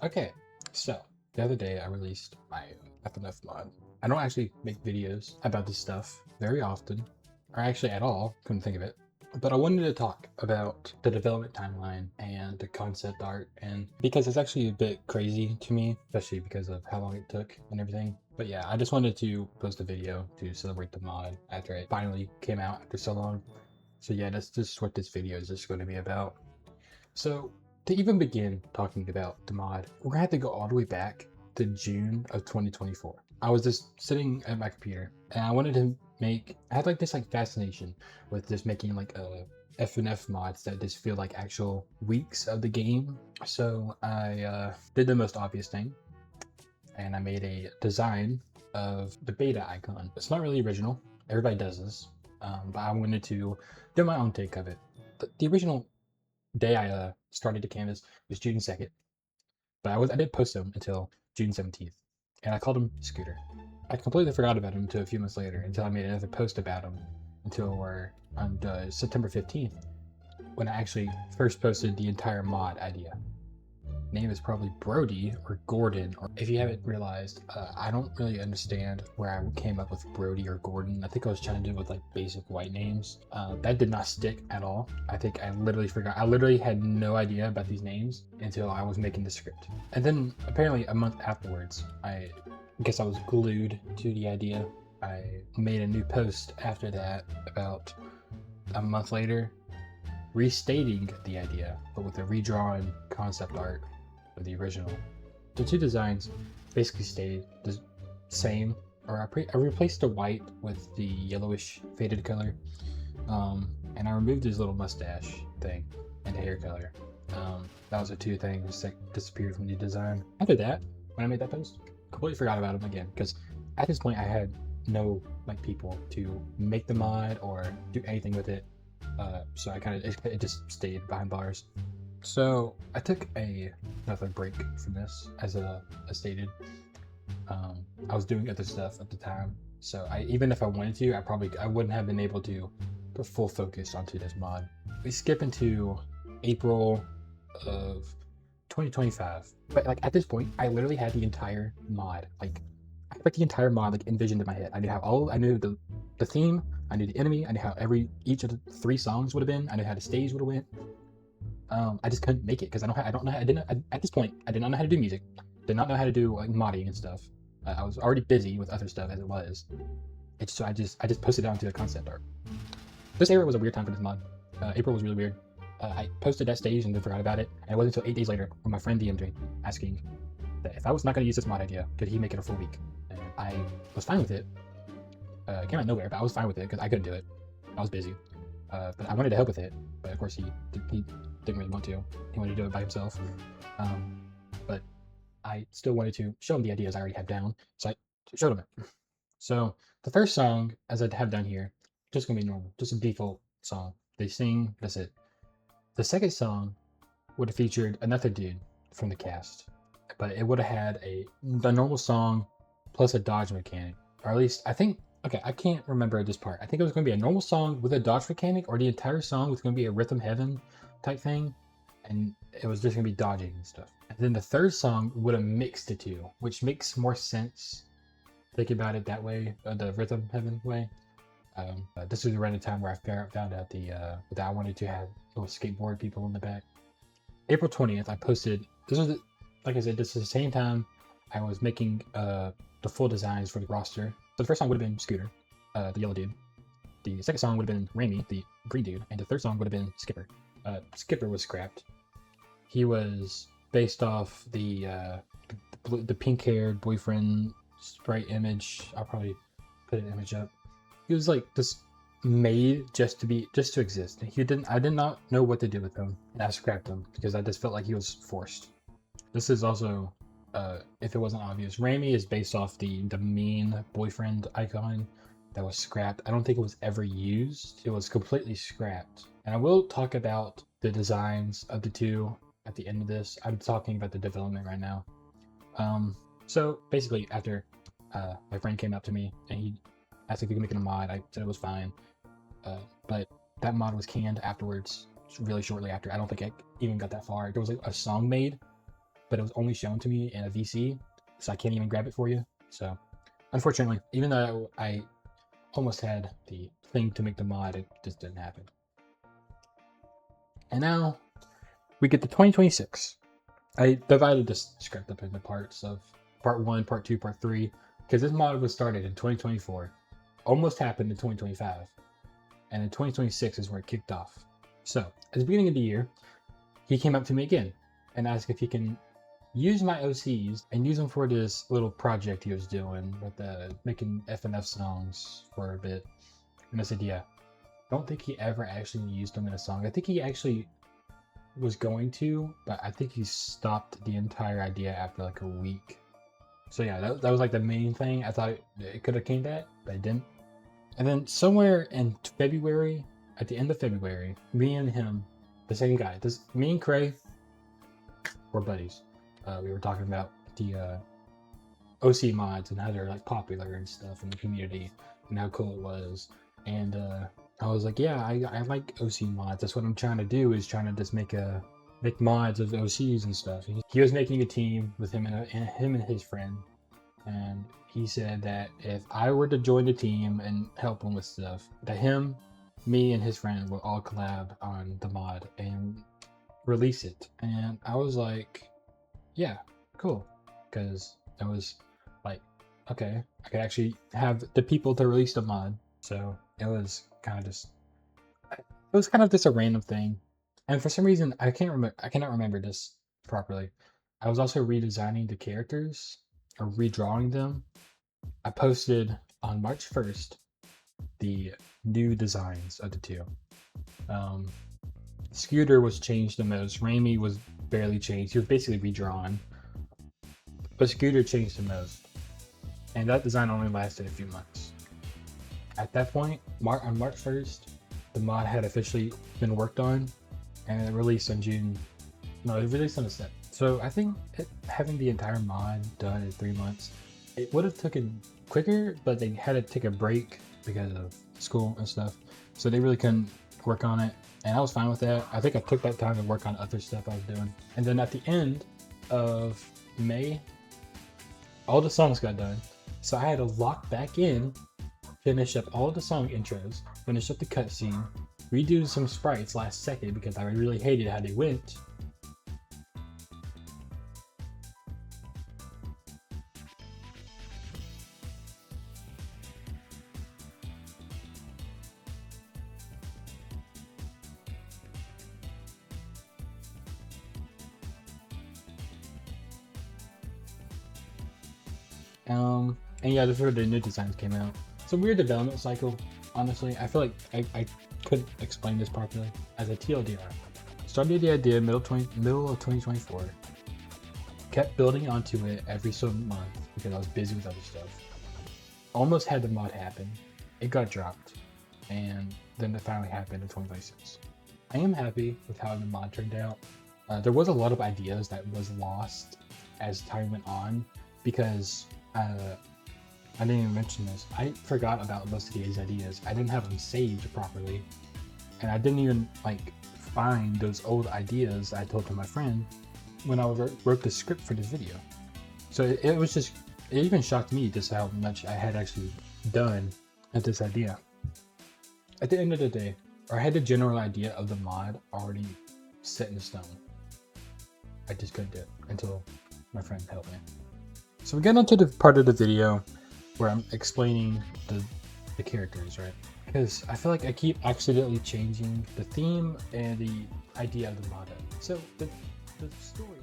Okay, so the other day I released my FNF mod. I don't actually make videos about this stuff very often, or actually at all, couldn't think of it. But I wanted to talk about the development timeline and the concept art, and because it's actually a bit crazy to me, especially because of how long it took and everything. But yeah, I just wanted to post a video to celebrate the mod after it finally came out after so long. So yeah, that's just what this video is just going to be about. So, to even begin talking about the mod, we're gonna have to go all the way back to June of 2024. I was just sitting at my computer and I wanted to I had like this like fascination with just making like a FNF mods that just feel like actual weeks of the game. So I did the most obvious thing and I made a design of the beta icon. It's not really original. Everybody does this, but I wanted to do my own take of it. The original day I started the canvas was June 2nd, but I didn't post him until June 17th, and I called him Scooter. I completely forgot about him until a few months later, until I made another post about him until we're on September 15th, when I actually first posted the entire mod idea. Name is probably Brody or Gordon, or if you haven't realized, I don't really understand where I came up with Brody or Gordon. I think I was trying to do with like basic white names. That did not stick at all. I think I literally forgot. I literally had no idea about these names until I was making the script. And then apparently a month afterwards, I guess I was glued to the idea. I made a new post after that about a month later, restating the idea, but with a redrawn concept art of the original. The two designs basically stayed the same, or I replaced the white with the yellowish faded color, and I removed his little mustache thing and the hair color. That was the two things that disappeared from the design. After that, when I made that post, completely forgot about him again, because at this point I had no like people to make the mod or do anything with it. So I kind of it just stayed behind bars. So I took another break from this, as I stated. I was doing other stuff at the time, so even if I wanted to, I wouldn't have been able to put full focus onto this mod. We skip into April of 2025, but like at this point, I literally had the entire mod, I had like the entire mod like envisioned in my head. I knew the theme, I knew the enemy, I knew how each of the three songs would have been, I knew how the stage would have went. I just couldn't make it because I don't know how, I didn't at this point I did not know how to do music, did not know how to do like modding and stuff. I was already busy with other stuff as it was. So I just posted it onto the concept art. This era was a weird time for this mod. April was really weird. I posted that stage and then forgot about it, and it wasn't until 8 days later when my friend DM'd me asking that if I was not going to use this mod idea, could he make it a full week? And I was fine with it. It came out of nowhere, but I was fine with it because I couldn't do it. I was busy. But I wanted to help with it, but of course he didn't really want to. He wanted to do it by himself. But I still wanted to show him the ideas I already had down, so I showed him it. So the first song, as I have down here, just gonna be normal, just a default song. They sing, that's it. The second song would have featured another dude from the cast, but it would have had the normal song plus a dodge mechanic, or at least I think. Okay, I can't remember this part. I think it was going to be a normal song with a dodge mechanic, or the entire song was going to be a rhythm heaven type thing, and it was just going to be dodging and stuff. And then the third song would have mixed the two, which makes more sense. Think about it that way, the rhythm heaven way. This was around the time where I found out that I wanted to have little skateboard people in the back. April 20th, I posted. Like I said, this is the same time I was making the full designs for the roster. So the first song would have been Scooter, the yellow dude. The second song would have been Ramy, the green dude, and the third song would have been Skipper. Skipper was scrapped. He was based off the pink-haired boyfriend sprite image. I'll probably put an image up. He was like this made just to exist. I did not know what to do with him, and I scrapped him because I just felt like he was forced. This is also, if it wasn't obvious, Ramy is based off the mean boyfriend icon that was scrapped. I don't think it was ever used. It was completely scrapped. And I will talk about the designs of the two at the end of this. I'm talking about the development right now. So basically, after my friend came up to me and he asked if he could make it a mod, I said it was fine. But that mod was canned afterwards, really shortly after. I don't think I even got that far. There was like a song made, but it was only shown to me in a VC, so I can't even grab it for you. So unfortunately, even though I almost had the thing to make the mod, it just didn't happen. And now we get to 2026. I divided this script up into parts of part 1, part 2, part 3, because this mod was started in 2024, almost happened in 2025, and in 2026 is where it kicked off. So at the beginning of the year, he came up to me again and asked if he can use my OCs and use them for this little project he was doing with making FNF songs for a bit. And I said, yeah. I don't think he ever actually used them in a song. I think he actually was going to, but I think he stopped the entire idea after like a week. So yeah, that was like the main thing. I thought it could have came back, but it didn't. And then somewhere in February, at the end of February, me and him, the same guy, me and Cray were buddies. We were talking about the OC mods and how they're like popular and stuff in the community and how cool it was. And I was like, yeah, I like OC mods. That's what I'm trying to do, is trying to just make mods of OCs and stuff. He was making a team with him and his friend, and he said that if I were to join the team and help him with stuff, that him, me, and his friend will all collab on the mod and release it. And I was like, yeah, cool, because I was like, okay, I could actually have the people to release the mod. So it was kind of just a random thing. And for some reason, I cannot remember this properly. I was also redesigning the characters or redrawing them. I posted on March 1st the new designs of the two. Scooter was changed the most. Ramy was barely changed. He was basically redrawn. But Scooter changed the most. And that design only lasted a few months. At that point, on March 1st, the mod had officially been worked on, and it released on June. No, it released on the 7th. So I think having the entire mod done in 3 months, it would have taken quicker, but they had to take a break because of school and stuff. So they really couldn't work on it, and I was fine with that. I think I took that time to work on other stuff I was doing. And then at the end of May, all the songs got done. So I had to lock back in, finish up all the song intros, finish up the cutscene, redo some sprites last second because I really hated how they went. And yeah, this is where the new designs came out. It's a weird development cycle, honestly. I feel like I couldn't explain this properly. As a TLDR, started the idea middle of 2024, kept building onto it every so month because I was busy with other stuff. Almost had the mod happen, it got dropped, and then it finally happened in 2026. I am happy with how the mod turned out. There was a lot of ideas that was lost as time went on because I didn't even mention this. I forgot about most of these ideas. I didn't have them saved properly, and I didn't even find those old ideas I told to my friend when I wrote the script for this video. So it even shocked me just how much I had actually done at this idea. At the end of the day, I had the general idea of the mod already set in stone. I just couldn't do it until my friend helped me. So we get onto the part of the video where I'm explaining the characters, right? Because I feel like I keep accidentally changing the theme and the idea of the mod. So the story